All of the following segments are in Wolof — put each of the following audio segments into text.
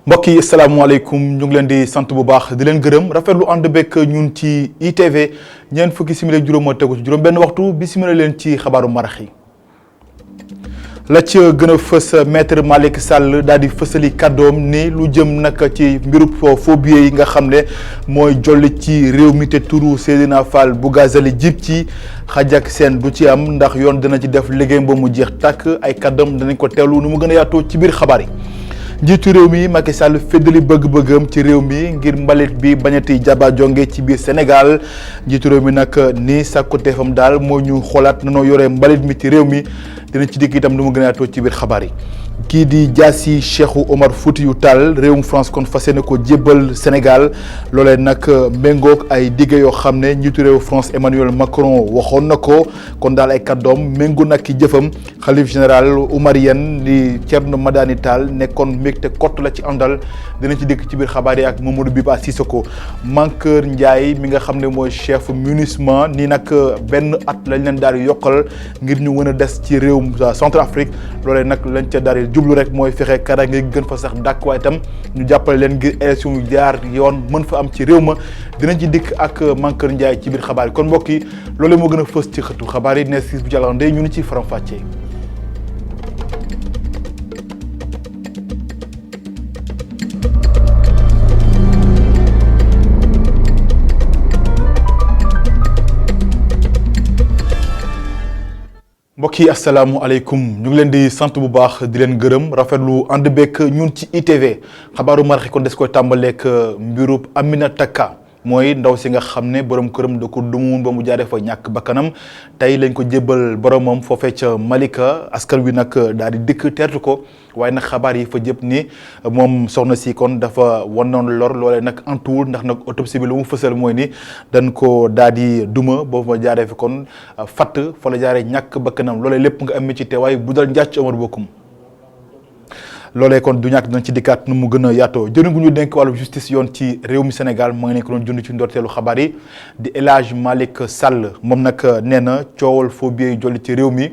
mbokk yi asalaamaaleykum ñu ngi leen di sant bu baax di leen gërëm rafetlu ànd bekk ñun ci ITV ñeent fukki simili juróom moo tegu ci juróom benn waxtu bismillah leen ci xabaaru marax yi la ci gën a fës maître Malick Sall daal di fësali kàddoom ni lu jëm nag ci mbirub faux billets yi nga xam ne mooy jolli ci réew mi te turu Seydina Fall Bougazelli jib ci xaj ak seen du ci am ndax yoon dina ci def liggéeyam ba mu jeex tàkk ay kàddoom danañ ko teewlu nu mu gën a yaatoo ci biir xabaar yi. njiitu réew mi Macky Sall feddali bëgg-bëggam ci réew mi ngir mbalit bi bañati jaba jonge ci biir Sénégal njiitu réew mi nag ni sàkkuteefam daal moo ñu xoolaat nanoo yore mbalit mi ci réew mi dina ci dikk itam nu mu gën a yaatoo ci biir xabaar yi. kii di jaasi Cheikhou Omar Foutiyou Tall réewum France kon fas yéene ko jébbal Sénégal loolee nag méngoog ay digge yoo xam ne njiitu réew France Emmanuel Macron waxoon na ko kon daal ay kàddoom méngoo nag ki jëfam xalif général Omarien di Thierno Madani Tall nekkoon mbégte kott la ci àndal dina ci dikk ci biir xabaar yi ak Mamadou Biba Sissoko Mankeur Ndiaye mi nga xam ne mooy chef MINUSMA nii nag benn at lañ leen daal di yokkal ngir ñu mën a des ci réewum Centrafrique loolee nag lañ ca daal jublu rek mooy fexe karange gën fa sax dàkk waaye itam ñu jàppale leen ngir élection yu jaar yoon mën fa am ci réew ma dinañ ci dikk ak Mankeur Ndiaye ci biir xabaar yi kon mbokk yi loolu moo gën a fës ci xëtu xabaar yi ne si bu jàlloon day ñu ni ci faram-fàccee. mbokk yi asalaamualeykum ñu ngi leen di sant bu baax di leen gërëm rafetlu ànd bekk ñun ci ITV xabaaru marax kon des koy tàmbaleek mbirub Aminata Ka mooy ndaw si nga xam ne borom këram da ko dumuwoon ba mu jaaree fa ñàkk bakkanam tey lañ ko jébbal boromam foofee ca Malika askan wi nag daal di dikk teertu ko waaye nag xabaar yi fa jëpp ni moom soxna si kon dafa wanoon lor loolee nag antuwul ndax nag autopsie bi lu mu fësal mooy ni dañ ko daal di duma boobu ma jaaree fi kon fatt fa la jaaree ñàkk bakkanam loolee lépp nga am ci teewaay bu dal njàcc Omar Bokum loolee kon du ñàkk dinañ ci dikkaat nu mu gën a yaatoo jëriñ gu ñu dénk wàllu justice yoon ci réew mi Sénégal moo ngi nekk doon jund ci ndorteelu xabaar yi di El Hadj Malick Sall moom nag nee na coowal faux billets yi jolli ci réew mi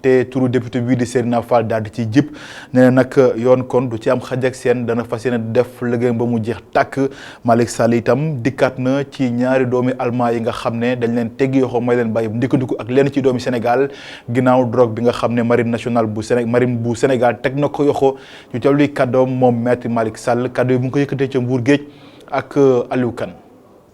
te turu député bii di Seydina Fall daal di ci jib nee na nag yoon kon du ci am xaj ak seen dana fas yéene def liggéeyam ba mu jeex tàkk Malick Sall itam dikkaat na ci ñaari doomi allemand yi nga xam ne dañ leen teggi yoxo may leen bàyyi ndikkandiku ak lenn ci doomi Sénégal ginnaaw drogue bi nga xam ne marine nationale bu Sénégal teg na ko yoxo ñu teewlu kàddoom moom maître Malick Sall kàddu yi mu ngi ko yëkkatee ca Mbour Géej ak Aliou Kane.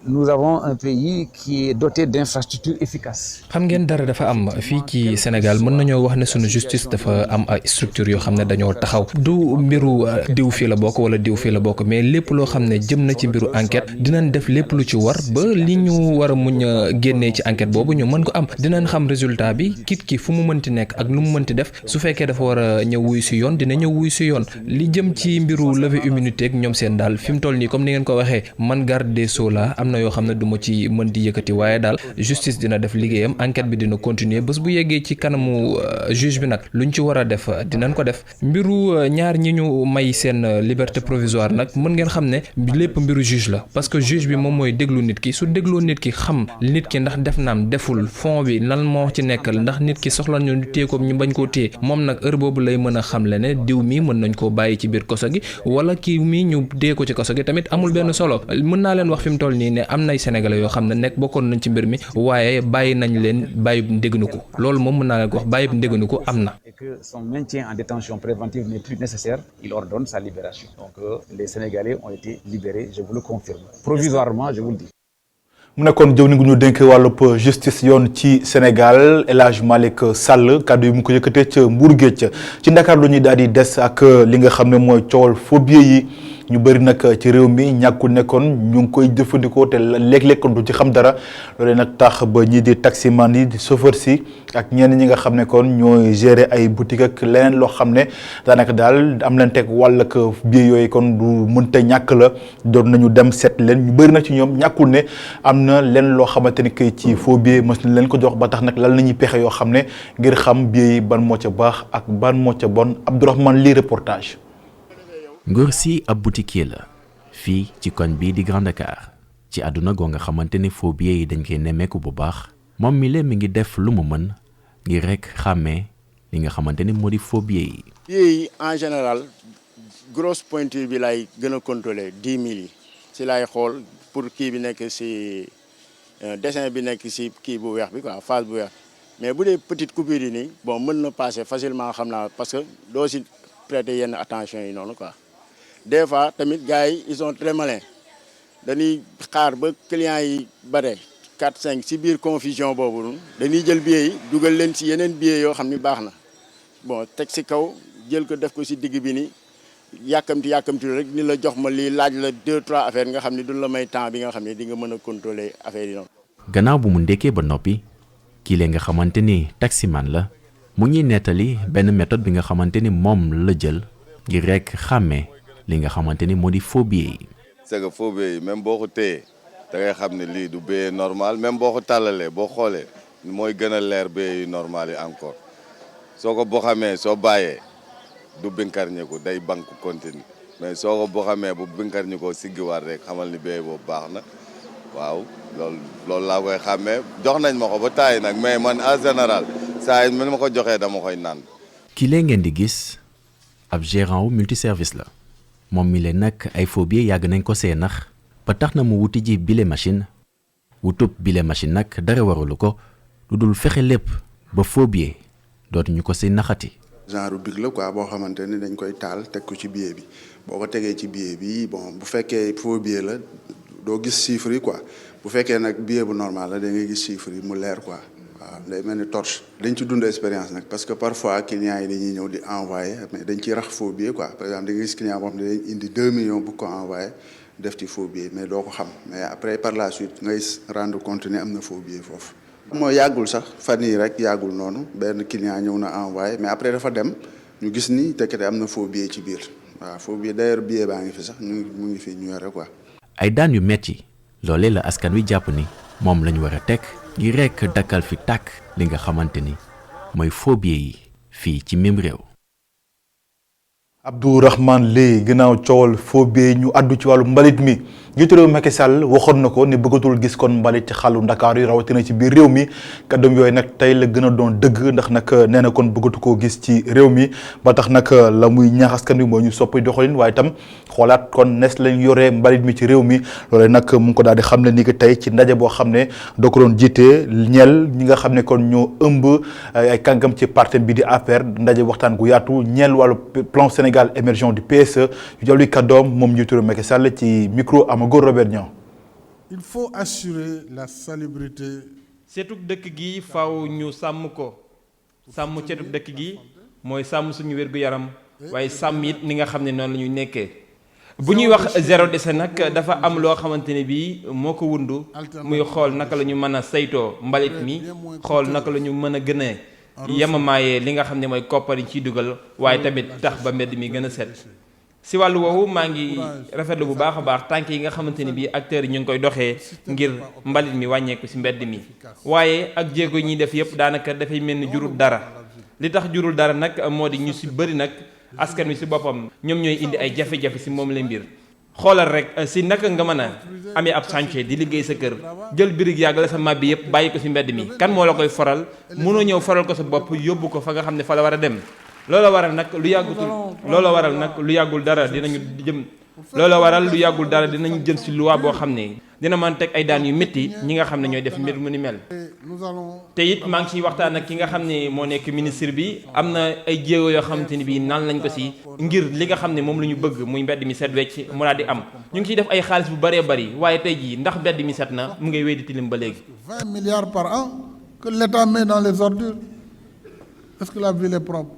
Nous avons un pays qui est doté d'infrastructures efficaces. xam ngeen dara dafa am fii ci Sénégal mën nañoo wax ne sunu justice dafa am ay structures yoo xam ne dañoo taxaw du mbiru diw fii la bokk wala diw fii la bokk mais lépp loo xam ne jëm na ci mbiru enquête dinañ def lépp lu ci war ba li ñu war a muñ a génnee ci enquête boobu ñu mën ko am dinañ xam résultat bi kit ki fu mu mënti nekk ak lu mu mënti def su fekkee dafa war a ñëw wuy si yoon dina ñëw wuy si yoon li jëm ci mbiru levée immunité ak ñoom seen daal fi mu toll nii comme ni ngeen ko waxee man garde des sceaux la am na yoo xam ne du ma ci mën di yëkkati waaye daal justice dina def liggéeyam enquête bi dina continuer bés bu yeggee ci kanamu juge bi nag luñ ci war a def dinañ ko def mbiru ñaar ñi ñu may seen liberté provisoire nag mën ngeen xam ne lépp mbiru juge la parce que juge bi moom mooy déglu nit ki su dégloo nit ki xam nit ki ndax def naam deful fond bi lan moo ci nekkal ndax nit ki soxla ñu téye ko ñu bañ koo téye moom nag heure boobu lay mën a xamle ne diw mi mën nañ koo bàyyi ci biir koso gi wala kii mi ñu dee ko ci koso gi tamit amul benn solo mën naa leen wax fi mu toll nii ne am nay Sénégalais yoo xam ne nekk bokkoon nañ ci mbir mi waaye bàyyi nañ leen bàyyib ndégnuku loolu moom mën naa leen ko wax bàyyib ndégnuku am na. Et que son maintien en détention préventive n'est plus nécessaire, il ordonne sa libération. Donc les Sénégalais ont été libérés, je vous le confirme. Provisoirement, je vous le dis. mu nekkoon jëw ni gu ñu dénk wàllub justice yoon ci Sénégal El Hadj Malick Sall kàddu yi mu ko yëkkatee ca Mbour Géej ci Ndakaar lu ñuy daal di des ak li nga xam ne mooy coowal faux billets yi ñu bëri nag ci réew mi ñàkkul nekkoon ñu ngi koy jëfandikoo te léeg-léeg kon du ci xam dara loolee nag tax ba ñii di taximan yi di chauffeur si ak ñenn ñi nga xam ne kon ñooy gérer ay boutique ak leneen loo xam ne daanaka daal am leen teg wàll ak billet yooyu kon du mënta ñàkk la doon nañu dem seet leen ñu bëri na ci ñoom ñàkkul ne am na leen loo xamante ni kay ci faux billet mës na leen ko jox ba tax nag lan nañuy pexe yoo xam ne ngir xam billet yi ban moo ca baax ak ban moo ca bon Abdourahmane lii reportage. Ngor si ab boutiquier la fii ci koñ bii di Grand Dakar ci àdduna goo nga xamante ne faux billets yi dañ koy nemmeeku bu baax moom mi mi ngi def lu mu mën ngir rek xàmmee li nga xamante ne moo di faux billets yi. billets yi en général grosse pointure bi laay gën a contrôler 10 000 yi si laay xool pour kii bi nekk si dessin bi nekk si kii bu weex bi quoi phase bu weex mais bu dee petite coupure yi nii bon mën na passer facilement xam naa parce que doo si prêter yenn attention yi noonu quoi des fois tamit gars yi ils sont très malins dañuy xaar ba clients yi bare 4 5 si biir confusion boobu noonu dañuy jël billets yi dugal leen si yeneen billets yoo xam ni baax na bon teg si kaw jël ko def ko si digg bi ni yàkkamti rek ni la jox ma lii laaj la 2-3 affaires nga xam ne duñ la may temps bi nga xam ne di nga mën a contrôler affaire yi noonu. gannaaw bu mu ndekkee ba noppi kii lee nga xamante ni taximan la mu ñuy nettali benn méthode bi nga xamante ni moom la jël ngir rek xàmmee li nga xamante ni moo di faux billets yi. c'est que faux billets yi même boo ko téyee da ngay xam ne lii du billet normal même boo ko tàllalee boo xoolee mooy gën a leer billet yu normal yi encore soo ko boo xamee soo bàyyee du binkarñe ko day banque continue mais soo ko boo xamee bu binkarñe ko siggiwaat rek xamal ni billet boobu baax na waaw loolu laa koy xàmmee jox nañ ma ko ba taay nag mais man en général saa yi man ma ko joxee dama koy naan. ki lee ngeen di gis ab gérant wu multiservice la moom mi leen nag ay faux billets yàgg nañ ko see nax ba tax na mu wuti ji billet machine wutub billet machine nag dara warulu ko lu dul fexe lépp ba faux billet dootuñu ko si naxati. genre big la quoi boo xamante ni dañ koy taal teg ko ci billet bi boo ko tegee ci billet bi bon bu fekkee faux billet la doo gis chiffres yi quoi bu fekkee nag billet bu normal la da ngay gis chiffres yi mu leer quoi waaw day mel ni torche. dañ ci dund expérience nag parce que parfois clients yi dañuy ñëw di envoyer mais dañ ciy rax faux billet quoi par exemple da ngay gis client boo xam ne dañ indi 2 millions bu ko envoyer def ci faux billet mais doo ko xam mais après par la suite ngay rendre compte ne am na faux billet foofu. mooy yàggul sax fan yii rek yàggul noonu benn client ñëw na envoyé mais après dafa dem ñu gis ni tekkate am na faux billet ci biir waaw faux billet d'ailleurs billet baa ngi fi sax mu ngi fi ñu yore quoi. ay daan yu metti loolee la askan wi jàpp ni moom la ñu war a teg ngir rek dakkal fi tàkk li nga xamante ni mooy faux billet yi fii ci mim réew. Abdourahmane Leye ginnaaw coowal faux billets ñu àddu ci wàllu mbalit mi njiitu réew Macky Sall waxoon na ko ni bëggatul gis kon mbalit ci xàllu Ndakaaru yi rawatina ci biir réew mi kàddoom yooyu nag tey la gën a doon dëgg ndax nag nee na kon bëggatu koo gis ci réew mi ba tax nag la muy ñaax askan wi mooy ñu soppi doxalin waaye itam xoolaat kon nes lañ yoree mbalit mi ci réew mi loolee nag mu ngi ko daal di xam ne ni que tey ci ndaje boo xam ne doo ko doon jiite ñeel ñi nga xam ne kon ñoo ëmb ay kàngam ci parti bi di APR ndaje waxtaan gu yaatu ñeel wàllu plan Sénégal émergent du PSE yu jàlluy kàddoom moom njiitu réew Macky Sall ci micro Amago Robert Niang. Il faut assurer la salubrité. setug dëkk gi faaw ñu sàmm ko sàmm setug dëkk gi mooy sàmm suñu wér-gu-yaram waaye sàmm it ni nga xam ne noonu la ñuy nekkee bu ñuy wax zéro déchet nag dafa am loo xamante ne bii moo ko wundu muy xool naka la ñu mën a saytoo mbalit mi xool naka la ñu mën a gën a yemamaayee li nga xam ne mooy koppar yi ciy dugal waaye tamit tax ba mbedd mi gën a set si wàllu woowu maa ngi rafetlu bu baax a baax tànk yi nga xamante ni bii acteurs yi ñu ngi koy doxee ngir mbalit mi wàññeeku si mbedd mi waaye ak jéego yi ñuy def yëpp daanaka dafay mel ni jurul dara li tax jurul dara nag moo di ñu si bëri nag askan wi si boppam ñoom ñooy indi ay jafe-jafe si moom la mbir xoolal rek si naka nga mën a amee ab chantier di liggéey sa kër jël birig yàgg la sa màbbi yëpp bàyyi ko si mbedd mi kan moo la koy foral mënoo ñëw foral ko sa bopp yóbbu ko fa nga xam ne fa la war a dem loola waral nag lu yàggul dara dinañu jëm si loi boo xam ne dina mën teg ay daan yu métti ñi nga xam ne ñooy def mbir mu ni mel te it maa ngi ciy waxtaan ak ki nga xam ne moo nekk ministre bi am na ay jéego yoo xamante ni bii naan lañ ko si ngir li nga xam ne moom la ñu bëgg muy mbedd mi set wecc mu daal di am ñu ngi ciy def ay xaalis bu bëree bëri waaye tey jii ndax mbedd mi set na mu ngay wéy di tilim ba léegi 20 milliards par an que l'État met dans les ordures. Est-ce que la ville est propre?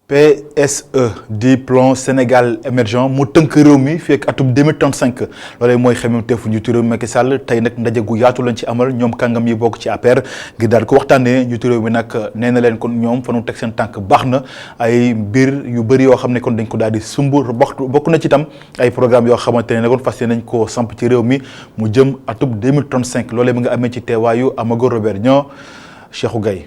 PSE di plan Sénégal émergent mu tënk réew mi fii ak atum 2035 loolee mooy xemmeemteefu njiitu réew mi Macky Sall tey nag ndaje gu yaatu lañ ci amal ñoom kàngam yi bokk ci APR ngir daal ko waxtaanee njiitu réew mi nag nee na leen kon ñoom fa nu teg seen tànk baax na ay mbir yu bëri yoo xam ne kon dañ ko daal di sumb bokk na ci itam ay programme yoo xamante ne kon fas yéene nañ koo samp ci réew mi mu jëm atum 2035 loolee mi nga amee ci teewaayu Amago Robert Niang Cheikhou Gaye.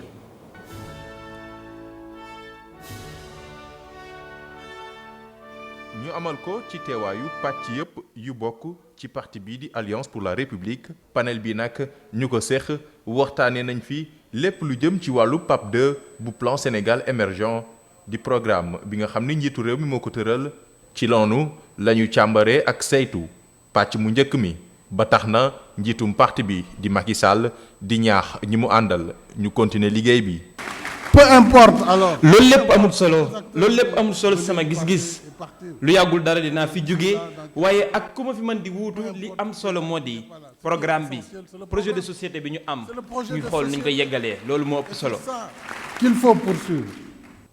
ñu amal ko ci teewaayu pàcc yëpp yu bokk ci parti bii di Alliance pour la République panel bi nag ñu ko seq waxtaanee nañ fi lépp lu jëm ci wàllu PAP 2 bu plan Sénégal émergent di programme bi nga xam ni njiitu réew mi moo ko tëral ci loonu la ñu càmbaree ak saytu pàcc mu njëkk mi ba tax na njiitum parti bi di Macky Sall di ñaax ñi mu àndal ñu continuer liggéey bi. Peu importe alors. loolu lépp amul solo sama gis-gis lu yàggul dara dinaa fi jóge waaye ak ku ma fi mën di wuutu li am solo moo di programme bi projet de société bi ñu am ñu xool ni ñu koy yeggalee loolu moo ëpp solo. Qu'il faut poursuivre.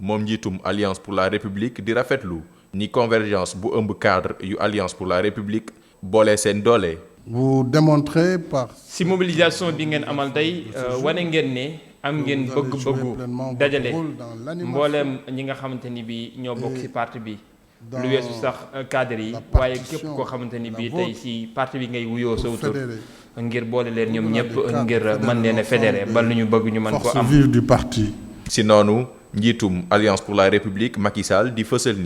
moom njiitum Alliance pour la République di rafetlu ni convergence bu ëmb cadre yu Alliance pour la République boole seen doole. Vous démontrez par. si mobilisation bi ngeen amal tey wane ngeen ne am ngeen bëgg-bëggu dajale mbooleem ñi nga xamante ni bi ñoo bokk ci parti bi lu weesu sax cadre yi waaye képp koo xamante ni bi tey ci parti bi ngay wuyoo sa tur ngir boole leen ñoom ñëpp ngir mën leen a fédéré ba lu ñu bëgg ñu mën ko am. Force vive du parti. si noonu njiitum Alliance pour la République Macky Sall di fësal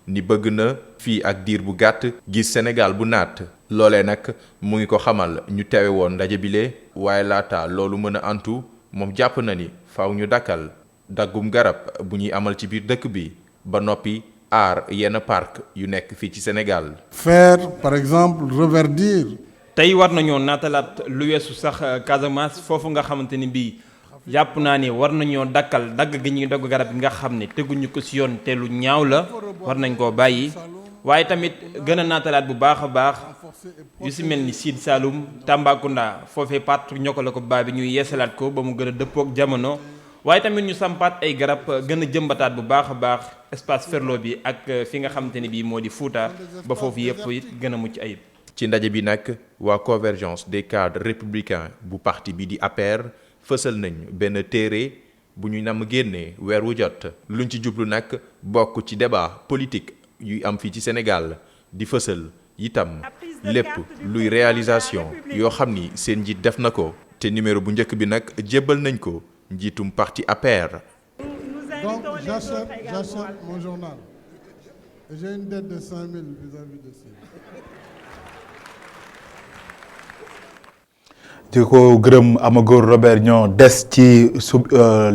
ni bëgg na fii ak diir bu gàtt gis Sénégal bu naat loolee nag mu ngi ko xamal ñu teewe woon ndaje bile waaye laata loolu mën a antu moom jàpp na ni faaw ñu dakkal daggum garab bu ñuy amal ci biir dëkk bi ba noppi aar yenn parc yu nekk fii ci Sénégal. Faire par exemple reverdir. tey war nañoo naatalaat lu weesu sax Casamance foofu nga xamante ni bii jàpp naa ni war nañoo dakkal dagg gi ñuy dagg garab yi nga xam ne teguñu ko ci yoon te lu ñaaw la war nañ koo bàyyi waaye tamit gën a naatalaat bu baax a baax yu ci mel ni Sine Saloum Tambacounda foofee part ñokk la ko baa bi ñuy yeesalaat ko ba mu gën a dëppook jamono waaye tamit ñu sampaat ay garab gën a jëmbataat bu baax a baax espace Ferlo bi ak fi nga xamante ni bii moo di Fouta ba foofu yëpp it gën a mucc ayib. ci ndaje bi nag waa convergence des cadres républicains bu parti bi di APR fësal nañ benn téere bu ñu nam génnee weer wu jot luñ ci jublu nag bokk ci débat politique yuy am fii ci Sénégal di fësal itam lépp luy réalisation yoo xam ni seen njiit def na ko te numéro bu njëkk bi nag jébbal nañ ko njiitum parti APR. Donc j'achète mon journal. J'ai une dette de 5 000 vis-à-vis de ça. di ko gërëm Amagor Robert ñoo des ci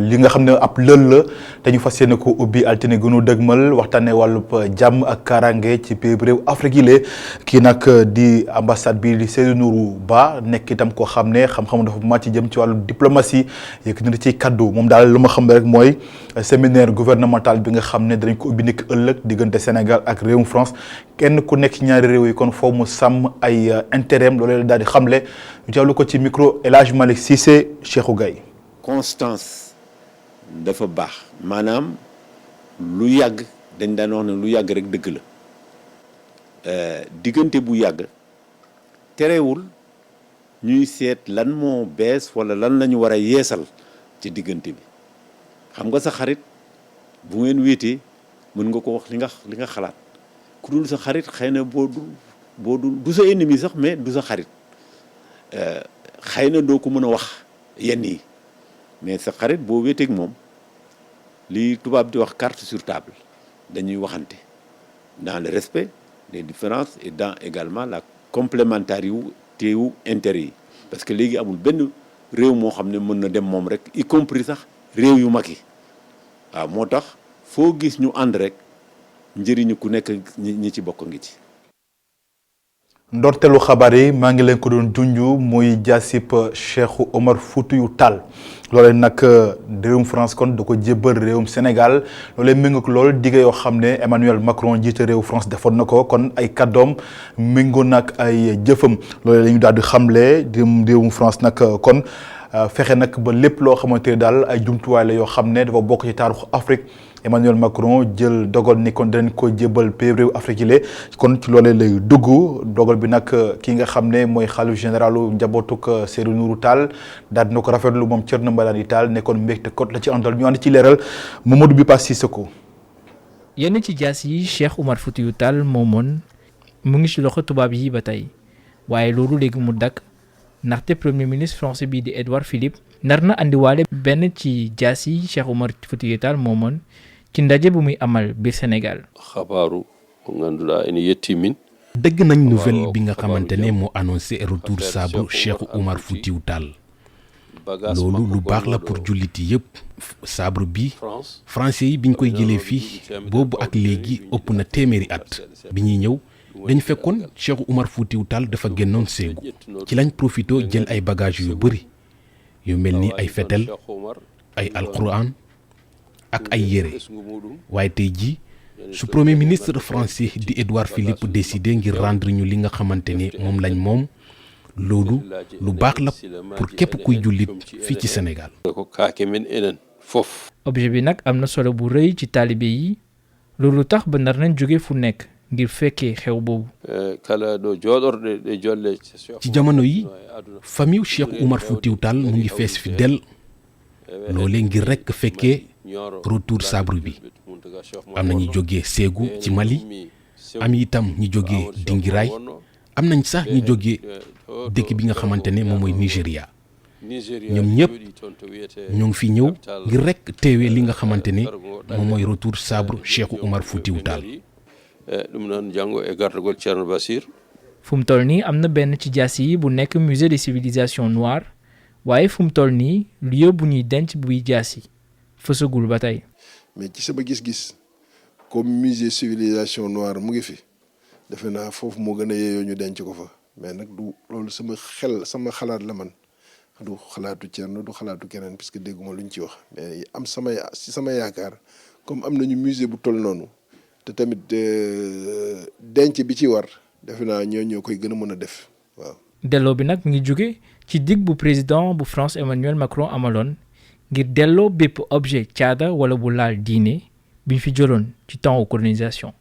li nga xam ne ab lël la dañu fas yéene ko ubbi altine gënu dëgmal waxtaanee wàllub jàmm ak kaaraange ci réew Afrique yi lee kii nag di ambassade bi di Seydou Nourou Ba nekk itam koo xam ne xam-xam dafa màcc jëm ci wàllu diplomatie yëkkati na ci kaddu moom daal lu ma xam rek mooy séminaire gouvernemental bi nga xam ne danañ ko ubbi nekk ëllëg diggante Sénégal ak réewum France kenn ku nekk ci ñaari réew yi kon foo mu sàmm ay intérêt am loolu la daal di xamle ñu jawlu ko ci micro El Hadj Malick Cissé Cheikhou Gaye. constance dafa baax maanaam lu yàgg dañ daan wax ne lu yàgg rek dëgg la diggante bu yàgg terewul ñuy seet lan moo bees wala lan la ñu war a yeesal ci diggante bi xam nga sa xarit bu ngeen wéetee mën nga ko wax li nga xalaat ku dul sa xarit xëy na boo dul du sa ennemi sax mais du sa xarit xëy na doo ko mën a wax yenn yi mais sa xarit boo wéeteeg moom li tubaab di wax carte sur table dañuy waxante dans le respect des différences et dans également la complémentarité wu intérêt yi parce que léegi amul benn réew moo xam ne mën na dem moom rek y compris sax réew yu mag yi waaw moo tax foo gis ñu ànd rek njëriñu ku nekk ñi ci bokk ngi ci. ndorteelu xabaar yi maa ngi leen ko doon junju muy jaasib Cheikh Omar Foutiyou Tall loolee nag réewum France kon da ko jébbal réewum Sénégal loolee méngoo lool digge yoo xam ne Emmanuel Macron jiite réew France defoon na ko kon ay kàddoom méngoo nag ay jëfam loolee la ñu daal di xamle di réewum France nag kon fexe nag ba lépp loo xamante ne daal ay jumtuwaay la yoo xam ne dafa bokk ci taarixu Afrique Emmanuel Macron jël dogal ni kon danañ ko jébbal pays réew Afrique yi kon ci loolee lay dugg dogal bi nag ki nga xam ne mooy xalif généralu njabootuk Seydou Nourou Tall daal dina ko rafetlu moom Thierno Madani Tall nekkoon mbégte kot la ci àndal ñu ànd ci leeral Mamadou Bipa Sissoko. yenn ci jaas yi Cheikh Omar Foutiyou Tall moomoon mu ngi ci loxo tubaab yi ba tey waaye loolu léegi mu dakk ndaxte premier ministre français bii di Édouard Philippe nar na andiwaale benn ci jaas yi Cheikh Omar Foutiyou Tall moomoon ci ndaje bu muy amal biir Sénégal. xabaaru ngandula ene yettimin dëgg nañ nouvelle bi nga xamante ne moo annoncé retour saabu Cheikh Omar Foutiyou Tall loolu lu baax la pour jullit yi yëpp. sabre bi français yi biñ koy jëlee fii boobu ak léegi ëpp na téeméeri at bi ñuy ñëw dañu fekkoon Cheikh Oumar Foutiyou Tall dafa génnoon Ségou ci lañ profité jël ay bagages yu bëri yu mel ni ay fetel ay alquran ak ay yére waaye tey jii su premier ministre français di Édouard Philippe décidé ngir rendre ñu li nga xamante ne moom lañ moom loolu lu baax la pour képp kuy jullit fii ci Sénégal. objet bi nag am na solo bu rëy ci taalibe yi loolu tax ba nar nañ jóge fu nekk ngir fekkee xew boobu. ci jamono yi famille Cheikh Oumar Foutiyou Tall mu ngi fees fi del loolee ngir rekk fekkee retour sabre bi am na ñu jógee Ségou ci Mali am itam ñu jógee Dingiraay am nañ sax ñu jógee dëkk bi nga xamante ne moom mooy Nigéria ñoom ñëpp ñoo ngi fi ñëw ngir rekk teewee li nga xamante ne moom mooy retour sabre Cheikh Oumar Foutiyou Tall. fu mu toll nii am na benn ci jaasi yi bu nekk musée des civilisations noires waaye fu mu toll nii lieu bu ñuy denc buy jaasi fësagul ba tey. mais ci sama gis-gis comme musée civilisation noire mu ngi fi defe naa foofu moo gën a yeeyoo ñu denc ko fa mais nag du loolu sama xalaat la man du xalaatu Thierno du xalaatu keneen puisque dégguma luñ ci wax mais sama yaakaar comme am nañu musée bu toll noonu te tamit denc bi ci war defe naa ñoo koy gën a mën a def waaw. delloo bi nag mu ngi jóge ci dig bu président bu France Emmanuel Macron amaloon ngir delloo bépp objet caada wala bu laal diine bi ñu fi jëloon ci temps colonisation.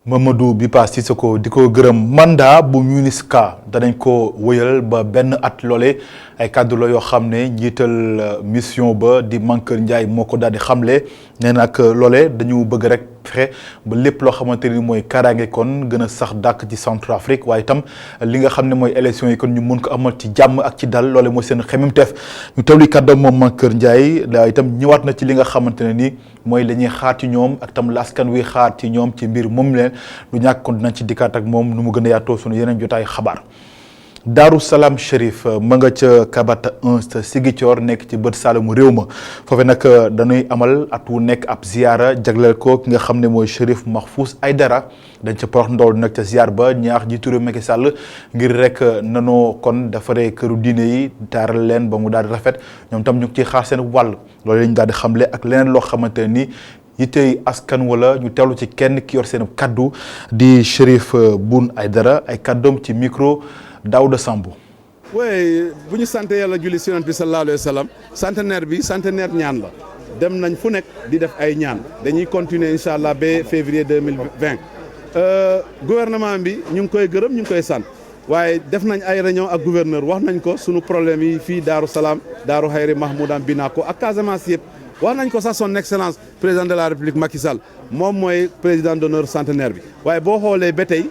Mamadou Bipa Sissoko di ko gërëm mandat bu MINUSCA danañ ko wëyal ba benn at loole ay kàddu la yoo xam ne njiital mission ba di Mankeur Ndiaye moo ko daal di xamle nee nag loole dañu bëgg rek fexe ba lépp loo xamante ni mooy kaaraange kon gën a sax dàkk ci Centrafrique waaye itam li nga xam ne mooy élection yi kon ñu mën ko amal ci jàmm ak ci dal loole mooy seen xemmeemteef ñu tawli kàddoom moom Mankeur Ndiaye daa itam ñëwaat na ci li nga xamante ne ni mooy la ñuy xaar ci ñoom ak tam la askan wi xaar ci ñoom ci mbir moom leen lu ñàkk kon dinañ ci dikkaat ak moom nu mu gën a yaatoo sunu yeneen jotaay xabaar. Daaru Salaam Chérif ma nga ca Kabata 1 Ziguinchor nekk ci bët Saloum réew ma foofu nag dañuy amal at wu nekk ab ziyaara jagleel ko ki nga xam ne mooy Chérif Mahfouz Aïdara dañ ca porox ndool nag ca ziyaar ba ñaax jiitu réew Macky Sall ngir rek nanoo kon defaree këru diine yi taaral leen ba mu daal di rafet ñoom tam ñu ngi ciy xaar seen wàll loolu lañ daal di xamle ak leneen loo xamante ne ni yitey askan wala ñu teewlu ci kenn ki yor seen kaddu di Chérif Boun Aïdara ay kaddoom ci micro Daouda Sambou. oui bu ñu sant yàlla julli si yonent bi sallallahu alayhi wa sallam centenaire ñaan la dem nañ fu nekk di def ay ñaan dañuy continuer incha allah ba février 2020 gouvernement bi ñu ngi koy gërëm ñu ngi koy sant waaye def nañ ay réunion ak gouverneur wax nañ ko sunu problème yi fii Daaru Salaam Daaru Xayri Mahmoudane Binako ak Casamance yëpp wax nañ ko sax son excellence président de la république Macky Sall moom mooy président d'honneur centenaire bi waaye boo xoolee ba tey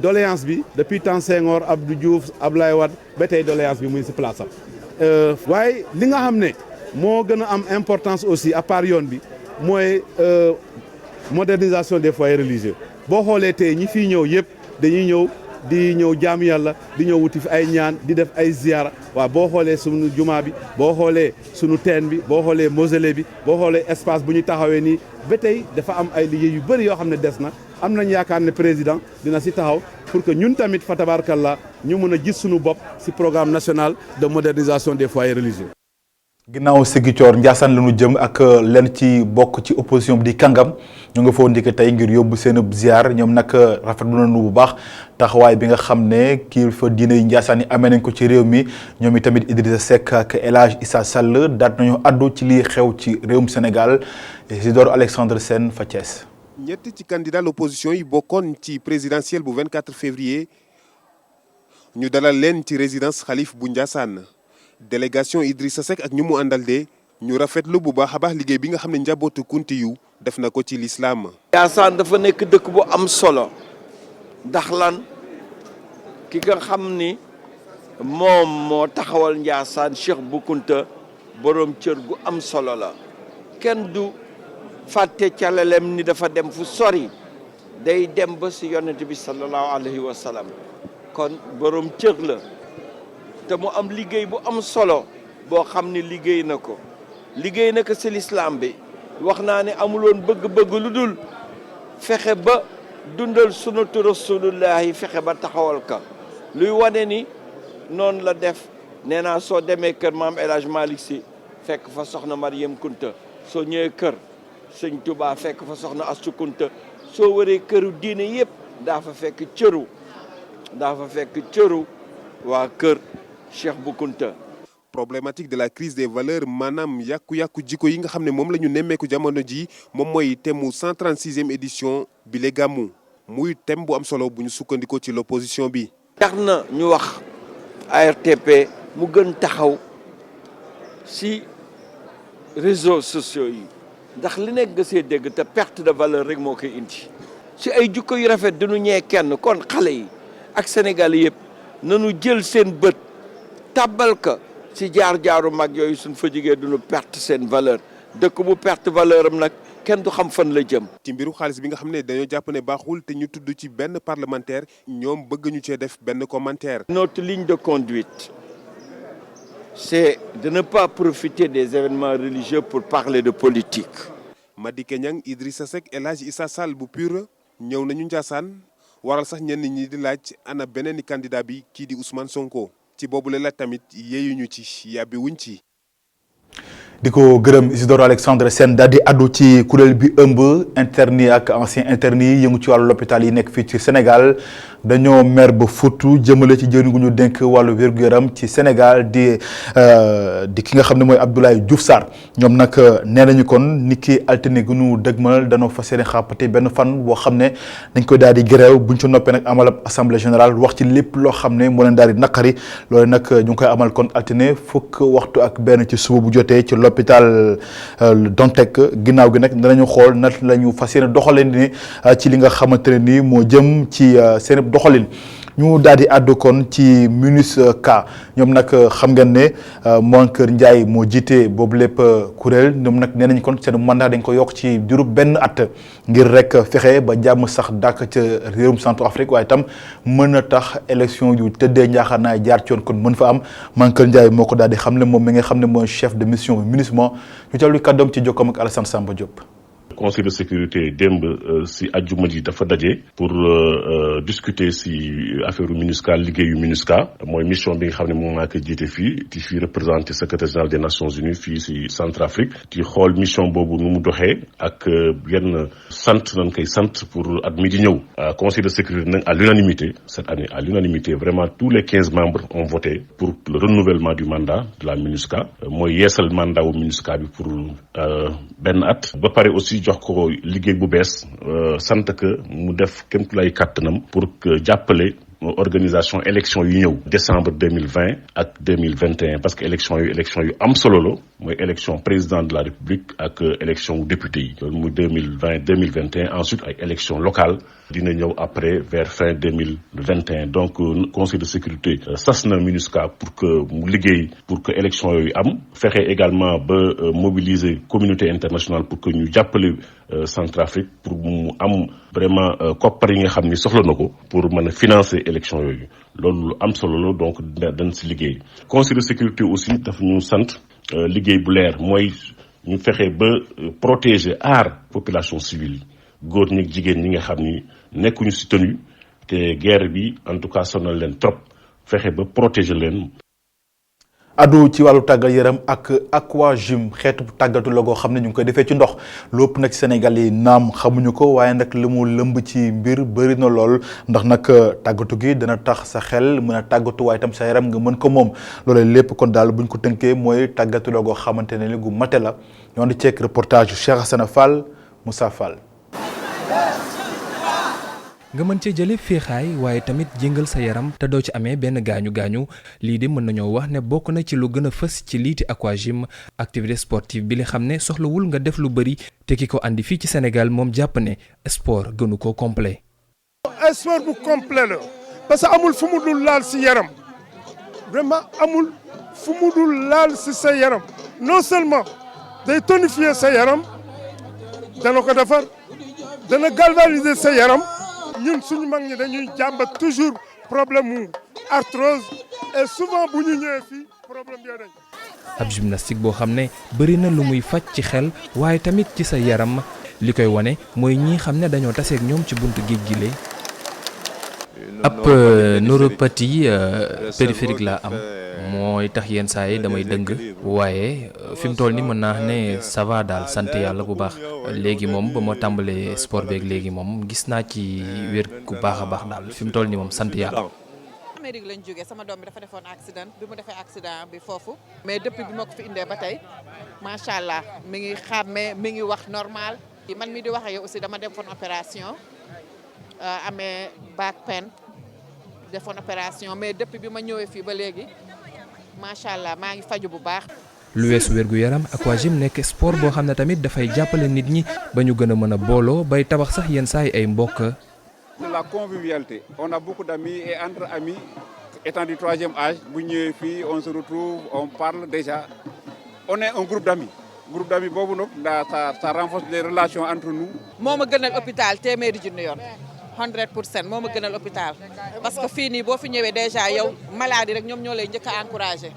doléance bi depuis temps Senghor Abdou Diouf Abdoulaye Wade ba tey doléance bi muy si place am waaye li nga xam ne moo gën a am importance aussi à part yoon bi mooy modernisation des foyers religieux boo xoolee tey ñi fii ñëw yëpp dañuy ñëw di ñëw jaamu yàlla di ñëw wuti fi ay ñaan di def ay ziyaara waaw boo xoolee sunu jumaa bi boo xoolee sunu teen bi boo xoolee mausolée bi boo xoolee espace bu ñu taxawee nii ba tey dafa am ay liggéey yu bëri yoo xam ne des na am nañ yaakaar ne président dina si taxaw pour que ñun tamit fa tabaarkalla ñu mën a gis sunu bopp si programme national de modernisation des foyers religieux. ginnaaw Ziguinchor Ndiassane la ñu jëm ak lenn ci bokk ci opposition bi di kàngam ñu nga foo ndike tey ngir yóbbu seen ziar ñoom nag rafetlu nañu bu baax taxawaay bi nga xam ne kilifa diine yi Ndiassane yi amee nañ ko ci réew mi ñoom itamit Idrissa Seck ak El Hadj Issa Sall daat nañu addu ci lii xew ci réewum Sénégal Isidore Alexandre Sène fa Thiès. ñett ci candidat l'opposition yi bokkoon ci présidentielle bu 24 février ñu dalal leen ci résidence xalif bu Ndiassane délégation Idrissa Seck ak ñu mu àndal de ñu rafetlu bu baax a baax liggéey bi nga xam ne njabootu kunti yu def na ko ci lislaam. Ndiassane dafa nekk dëkk bu am solo ndax lan ki nga xam ni moom moo taxawal Ndiassane Cheikh Bou Kounta borom cër gu am solo la kenn du fàtte calalem ni dafa dem fu sori day dem ba si yonent bi sallallahu alayhi wa sallam kon borom cër la te mu am liggéey bu am solo boo xam ni liggéey na ko ci l'islam bi wax naa ne amuloon bëgg-bëgg lu dul fexe ba dundal sunnatu rasulullahi fexe ba taxawal ka luy wane ni noonu la def nee naa soo demee kër maam El Hadj Malick Sy fekk fa soxna Mariam Kunta soo ñëwee kër sëñ Touba fekk fa soxna Astu Kunta soo waree këru diine yëpp daa fa fekk cëru waa kër Cheikh Bou Kounta. Problématique de la crise des valeurs maanaam yàqu-yàqu jikko yi nga xam ne moom la ñu nemmeeku jamono ji moom mooy thème mu 136e édition bi le gàmmu muy thème bu am solo bu ñu sukkandikoo ci l'opposition bi. tax na ñu wax ARTP mu gën taxaw ci réseaux sociaux yi ndax li nekk nga see dégg te perte de valeur rek moo koy indi ci ay jikko yu rafet duñu ñee kenn kon xale yi ak Sénégal yëpp nañu jël seen bët tàbbal ka ci jaar-jaaru mag yooyu suñ fa jigee duñu perte seen valeur dëkk bu perte valeur am nag kenn du xam fan la jëm. ci mbiru xaalis bi nga xam ne dañoo jàpp ne baaxul te ñu tudd ci benn parlementaire ñoom bëgg ñu cee def benn commentaire. Notre ligne de conduite c'est de ne pas profiter des événements religieux pour parler de politique. Madické Niang, Idrissa Seck, El Hadji Issa Sall bu PUR ñëw nañu Ndiassane waral sax ñenn ñi di laaj ana beneen candidat bi kii di Ousmane Sonko ci boobu la tamit yeeyuñu ci yàbbi wuñ ci. di ko gërëm Isidore Alexandre Sène daal di addu ci kuréel bi ëmb interne yi ak ancien interne yi yëngu ci wàllu l'hôpital yi nekk fii ci Sénégal dañoo mer ba futu jëmale ci jëriñ gu ñu dénk wàllu wér-gu-yaram ci Sénégal di ki nga xam ne mooy Abdoulaye Diouf Sarr ñoom nag nee nañu kon ni ki altine gu ñu dëgmal dañoo fas yéene xàppate benn fan boo xam ne dañ koy daal di grève buñ ci noppee nag amal ab assemblée générale wax ci lépp loo xam ne moo leen daal di naqari loolu nag ñu ngi koy amal kon altine fukk waxtu ak benn ci suba bu jotee ci l'hôpital Dantec ginnaaw gi nag danañu xool nag la ñu fas yéene doxalee ni ci li nga xamante ne nii moo jëm ci seen doxalin ñu daal di àddu kon ci MINUSCA ñoom nag xam ngeen ne Mankeur Ndiaye moo jiite boobu lépp kuréel ñoom nag nee nañ kon seen mandat dañ ko yokk ci diirub benn at ngir rek fexe ba jàmm sax dàkk ca réewum Centrafrique waaye itam mën a tax élection yu tëddee njaaxaanaay jaar ci yoon kon mën fa am Mankeur Ndiaye moo ko daal di xam ne moom mi nga xam ne mooy chef de mission bi MINUSMA ñu teewlu kàddoom ci jokkoom ak Alassane Samba Diop. Conseil de sécurité démb si àjjuma ji dafa daje pour discuter si affaire MINUSCA liggéeyu MINUSCA mooy mission bi nga xam ne moom maa koy jiite fii di fii représenté secrétaire général des Nations Unies fii si Centrafrique di xool mission boobu nu mu doxee ak yenn sant nañ koy sant pour at mi di ñëw. Conseil de sécurité nag à l'unanimité cette année à l'unanimité vraiment tous les 15 membres ont voté pour le renouvellement du mandat de la MINUSCA mooy yeesal mandat wu MINUSCA bi pour benn at ba pare aussi jox ko liggéey bu bees sant que mu def kéemtulaay kàttanam pour que jàppale organisation élection yu ñëw décembre 2020 ak 2021 parce que élection yu am solo la mooy élection président de la République ak élection député yi loolu muy 2020 2021 ensuite ay élection locale dina ñëw après vers fin 2021 donc conseil de sécurité sas na MINUSCA pour que mu liggéey pour que élection yooyu am fexe également ba mobiliser communauté internationale pour que ñu jàppale Centrafrique pour mu am vraiment koppar yi nga xam ni soxla na ko pour mën a financer élection yooyu loolu lu am solo la donc dañ si liggéey. Conseil de sécurité aussi daf ñu sant liggéey bu leer mooy ñu fexe ba protéger aar population civile yi góor ñi ak jigéen ñi nga xam ni nekkuñu si tenue te guerre bi en tout cas sonal leen trop fexe ba protéger leen. addu ci wàllu tàggat yaram ak aquagym xeetu tàggatu la goo xam ne ñu ngi koy defee ci ndox lépp nag Sénégal yi naam xamuñu ko waaye nag li mu lëmb ci mbir bëri na lool ndax nag tàggatu gi dana tax sa xel mën a tàggatu waaye itam sa yaram nga mën ko moom loolee lépp kon daal buñ ko tënkee mooy tàggatu la goo xamante ne li gu mate la ñoo di ceek reportage yu Cheikh Hassana Fall Moussa Fall. nga mën cee jële féexaay waaye tamit jëngal sa yaram te doo ci amee benn gaañu lii de mën nañoo wax ne bokk na ci lu gën a fës ci liiti aquagym activité sportive bi li xam ne soxlawul nga def lu bëri te ki ko andi fii ci Sénégal moom jàpp ne sport gënu ko complet sport bu complet la parce que amul fu mu dul laal si yaram vraiment amul fu mu dul laal si sa yaram non seulement day tonifier sa yaram dana ko defar dana galvaniser sa yaram ñun suñu mag ñi dañuy jàmbat toujours problème mu arthrose et souvent bu ñu ñëwee fii problème yooyu dañ. ab gymnastique boo xam ne bëri na lu muy faj ci xel waaye tamit ci sa yaram li koy wane mooy ñi xam ne dañoo taseeg ñoom ci buntu géej gi ab neuropathie périphérique la am mooy tax yenn saa yi damay dëng waaye fi mu toll ni mën naa ne ça va daal sant yàlla bu baax léegi moom ba ma tàmbalee sport beeg léegi moom gis naa ci wér gu baax a baax daal fi mu toll ni moom sant yàlla. Amérique lañ jógee sama doom bi dafa defoon accident bi mu defee accident bi foofu mais depuis bi ma ko fi indee ba tey macha allah mi ngi xàmmee mi ngi wax normal man mi di wax ak yow aussi dama defoon opération amee back pain defoon opération mais depuis bi ma ñëwee fii ba léegi macha allah maa ngi faju bu baax. lu weesu wérgu yaram aquagym nekk sport boo xam ne tamit dafay jàppale nit ñi ba ñu gën a mën a booloo bay tabax sax yenn saa yi ay mbokk. La convivialité on a beaucoup d'amis et entre amis étant du 3e âge bu ñëwee fii on se retrouve on parle déjà on est un groupe d'amis boobu nag ça renforce les relations entre nous. moo ma gënal hôpital téeméeri junni yoon 100% moo ma gënal hôpital parce que fii nii boo fi ñëwee déjà yow maladie rek ñoom ñoo lay njëkk a encourager.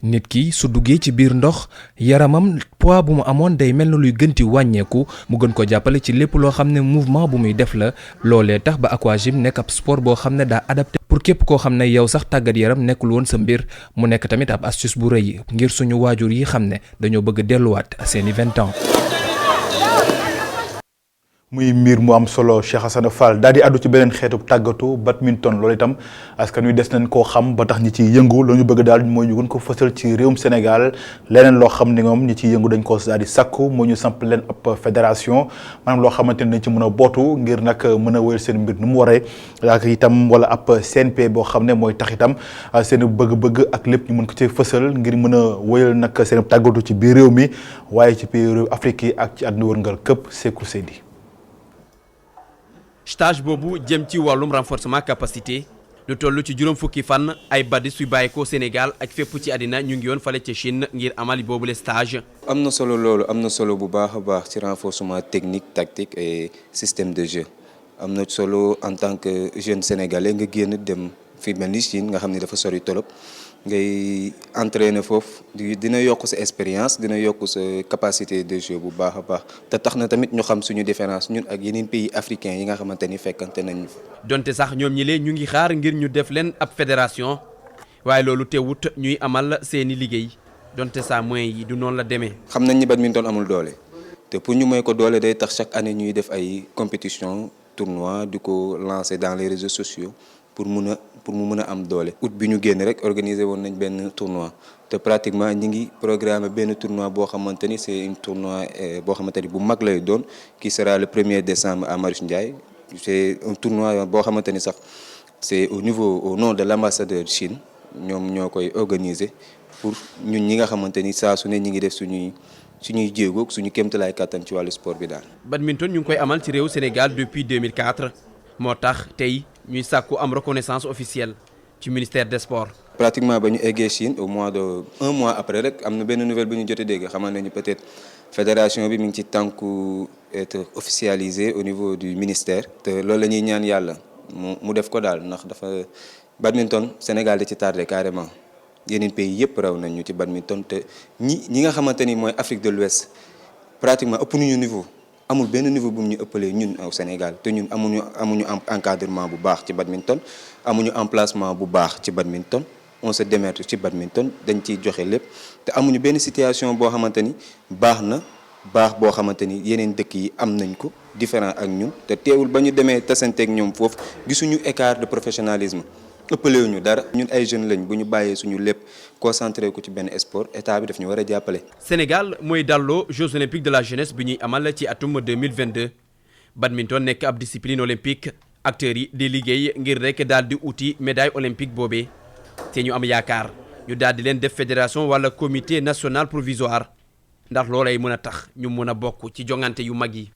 nit ki su duggee ci biir ndox yaramam poids bu mu amoon day mel na luy gënti wàññeeku mu gën ko jàppale ci lépp loo xam ne mouvement bu muy def la loolee tax ba aquagym nekk ab sport boo xam ne daa adapté pour képp koo xam ne yow sax tàggat yaram nekkul woon sa mbir mu nekk tamit ab astuce bu rëy ngir suñu waajur yi xam ne dañoo bëgg delluwaat seeni 20 ans. muy mbir mu am solo Cheikh Hassane Fall daal di àddu ci beneen xeetu tàggatu badminton loolu itam askan wi des nañ koo xam ba tax ñi ciy yëngu la ñu bëgg daal mooy ñu gën ko fësal ci réewum Sénégal leneen loo xam ne moom ñi ciy yëngu dañ ko daal di sakku moo ñu samp leen ab fédération maanaam loo xamante ne dañ ci mën a bootu ngir nag mën a wéyal seen mbir nu mu waree ak itam wala ab CNP boo xam ne mooy tax itam seen bëgg-bëgg ak lépp ñu mën ko ci fësal ngir mën a wéyal nag seen tàggatu ci biir réew mi waaye ci biir réew Afrique yi ak ci àdduna wërngal këpp Sékou Seydi. stage boobu jëm ci wàllum renforcement capacité lu toll ci juróom fukki fan ay badis yu bàyyeekoo Sénégal ak fépp ci àddina ñu ngi yoon fale ca Chine ngir amal boobule stage. am na solo loolu am na solo bu baax a baax ci renforcement technique tactique et système de jeu am na solo en tant que jeune sénégalais nga génn dem fi mel ni Chine nga xam ne dafa sori torop ngay entraîner foofu dina yokk sa expérience dina yokk sa capacité de jeu bu baax a baax te tax na tamit ñu xam suñu différence ñun ak yeneen pays africains yi nga xamante ni fekkante nañu fa. donte sax ñoom ñi leen ñu ngi xaar ngir ñu def leen ab fédération waaye loolu teewut ñuy amal seeni liggéey donte saa moyens yi du noonu la demee. xam nañ ni badminton amul doole te pour ñu may ko doole day tax chaque année ñuy def ay compétition tournoi di ko lancer dans les réseaux sociaux pour mu mën a am doole. août bi ñu génn rek organiser woon nañ benn tournoi te pratiquement ñi ngi programmé benn tournoi boo xamante ni c'est une tournoi boo xamante ni bu mag lay doon qui sera le 1er décembre à Marius Ndiaye c'est un tournoi boo xamante ni sax c'est au nom de l'ambassadeur Chine ñoom ñoo koy organiser pour ñun ñi nga xamante ni saa su ne ñi ngi def suñuy jéego suñu kéemtalaay kàttan ci wàllu sport bi daal. badminton ñu ngi koy amal ci réew Sénégal depuis 2004 moo tax tey ñuy sàkku am reconnaissance officielle ci ministère des sports. pratiquement ba ñu eggee Chine un mois après rek am na benn nouvelle bu ñu jotee dégg xamal nañu peut-être fédération bi mi ngi ci tànku être officialisée au niveau du ministère. te loolu la ñuy ñaan yàlla mu def ko daal ndax dafa badminton Sénégal da ci tardé carrément yeneen pays yëpp raw nañ ñu ci badminton te ñi nga xamante ni mooy Afrique de l'Ouest pratiquement ëpp nañu niveau. amul benn niveau bu mu ñu ëppalee ñun au Sénégal te ñun amuñu encadrement bu baax ci badminton amuñu emplacement bu baax ci badminton on se démerde ci badminton dañ ciy joxe lépp te amuñu benn situation boo xamante ni baax boo xamante ni yeneen dëkk yi am nañ ko différent ak ñun te teewul ba ñu demee tasanteeg ñoom foofu gisuñu écart de professionnalisme ëppalewuñu dara ñun ay jeunes lañ bu ñu bàyyee suñu lépp concentré ko ci benn sport état bi daf ñu war a jàppale. Sénégal mooy dalloo Jeux olympiques de la jeunesse bi ñuy amal ci atum 2022 badminton nekk ab discipline olympique acteurs yi di liggéey ngir rek daal di uti médaille olympique boobee te ñu am yaakaar ñu daal di leen def fédération wala comité national provisoire ndax loolay mën a tax ñu mën a bokk ci jongante yu mag yi.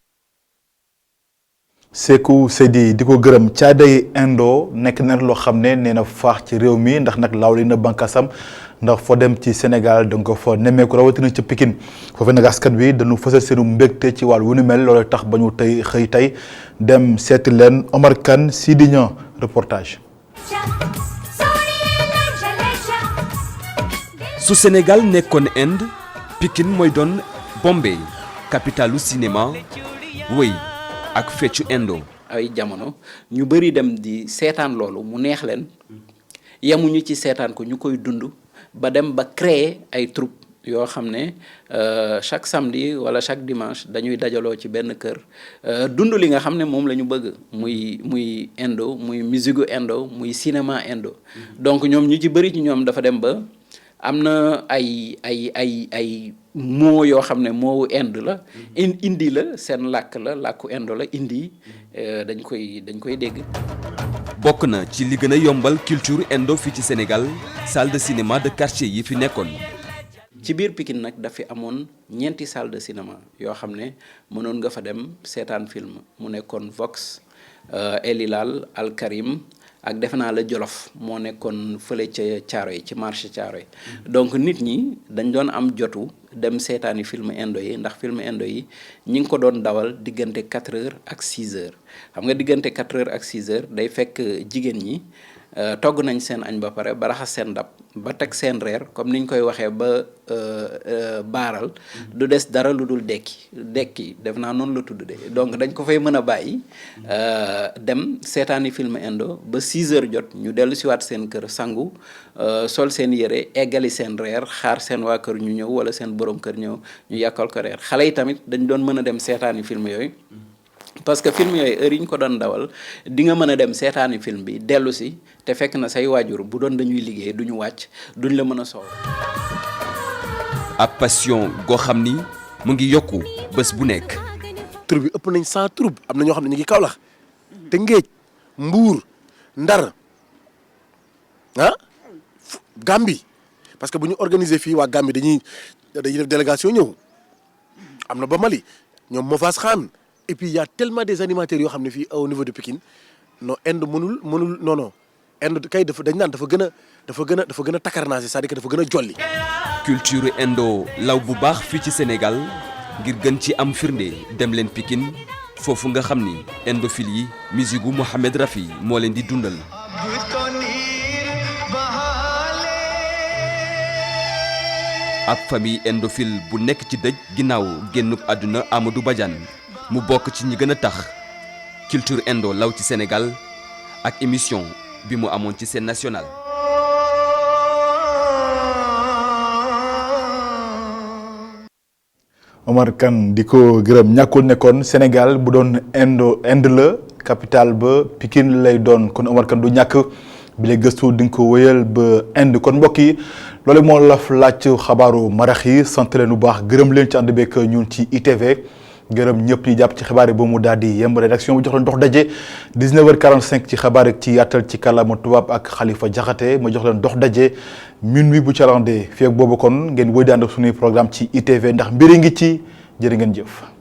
Sékou Seydi di ko gërëm caaday indo nekk na loo xam ne nee na faax ci réew mi ndax nag laaw li na bankasam ndax foo dem ci Sénégal da nga ko fa nemmeeku rawatina ca Pikine foofu nag askan wi dañu fësal seenu mbégte ci wàll wu ni mel loolu tax ba ñu xëy tey dem seeti leen Omar Kane Sidi Niang reportage. su Sénégal nekkoon Inde Pikine mooy doon Bombay capitalu cinéma wëy ak feccu indo. ay jamono ñu bëri dem di seetaan loolu mu neex leen yemuñu ci seetaan ko ñu koy dund ba dem ba créer ay troupe yoo xam ne chaque samedi wala chaque dimanche dañuy dajaloo ci benn kër dund li nga xam ne moom la ñu bëgg muy indo muy musique indo muy cinéma indo donc ñoom ñu ci bëri ci ñoom dafa dem ba am na ay moo yoo xam ne moowu Inde la indi la seen làkk la làkku indo la indi dañ koy dégg. bokk na ci li gën a yombal culture indo fii ci Sénégal salle de cinéma de quartier yi fi nekkoon. ci biir Pikine nag dafi amoon 4 salle de cinéma yoo xam ne mënoon nga fa dem seetaan film mu nekkoon Vox El Hilal Al Karim ak defe naa la Jolof moo nekkoon fële ca Thiaroye ci marché Thiaroye donc nit ñi dañ doon am jotu dem seetaani film indo yi ndax film indo yi ñi ngi ko doon dawal diggante 4 heures ak 6 heures xam nga diggante 4 heures ak 6 heures day fekk jigéen ñi togg nañ seen añ ba pare ba raxas seen ndab ba teg seen reer comme niñ koy waxee ba baaral du des dara lu dul dekki def naa noonu la tudd de donc dañ ko fay mën a bàyyi dem seetaani film indo ba 6 heures jot ñu dellu siwaat seen kër sangu sol seen yére eggali seen reer xaar seen waa kër ñu ñëw wala seen borom kër ñëw ñu yàkkal ko reer xale yi tamit dañ doon mën a dem seetaani film yooyu parce que film yooyu heure yi ñu ko doon dawal di nga mën a dem seetaani film bi dellu si te fekk na say waajur bu doon dañuy liggéey duñu wàcc duñ la mën a soow. ab passion goo xam ni mu ngi yokku bés bu nekk. troupe bi ëpp nañ 100 troupe am na ñoo xam ne ñu ngi Kaolack Tëngéej Mbuur Ndar Gambie parce que bu ñu organiser fii waa Gambie dañuy def délégation ñëw am na ba Mali ñoom Mofas Khan. Et puis il y a tellement des animateurs yoo xam ne fii au niveau de Pikine non Inde mënul non Inde kay dañ naan dafa gën a takarnaase c'est-à-dire que dafa gën a jolli. culture indo law bu baax fii ci Sénégal ngir gën ci am firnde dem leen Pikine foofu nga xam ni indophile yi musique gu Mohamed Rafi moo leen di dundal. ab famille indophile bu nekk ci dëj ginnaaw génnub àdduna Amadou Badiane mu bokk ci ñi gën a tax culture indo law ci Sénégal ak émission bi mu amoon ci scène nationale. Omar Kane di ko gërëm ñàkkul nekkoon Sénégal bu doon Inde la capitale ba Pikine lay doon kon Omar Kane du ñàkk bi lay gëstu di nga ko wéyal ba Inde kon mbokk yi loolu moo laf laaj xabaaru marax yi sant leen bu baax gërëm leen ci ànd beeg ñun ci ITV. gërëm ñëpp ñi jàpp ci xibaar yi ba mu daal di yemb rédaction bu jox leen dox daje 19h45 ci xibaar yi ci yàttal ci kàllaama tubaab ak Khalifa Diakhaté ma jox leen dox daje minuit bu calandee fii ak boobu kon ngeen wëy di ànd ak suñuy programme ci ITV ndax mbiri ngi ci jërë ngeen jëf.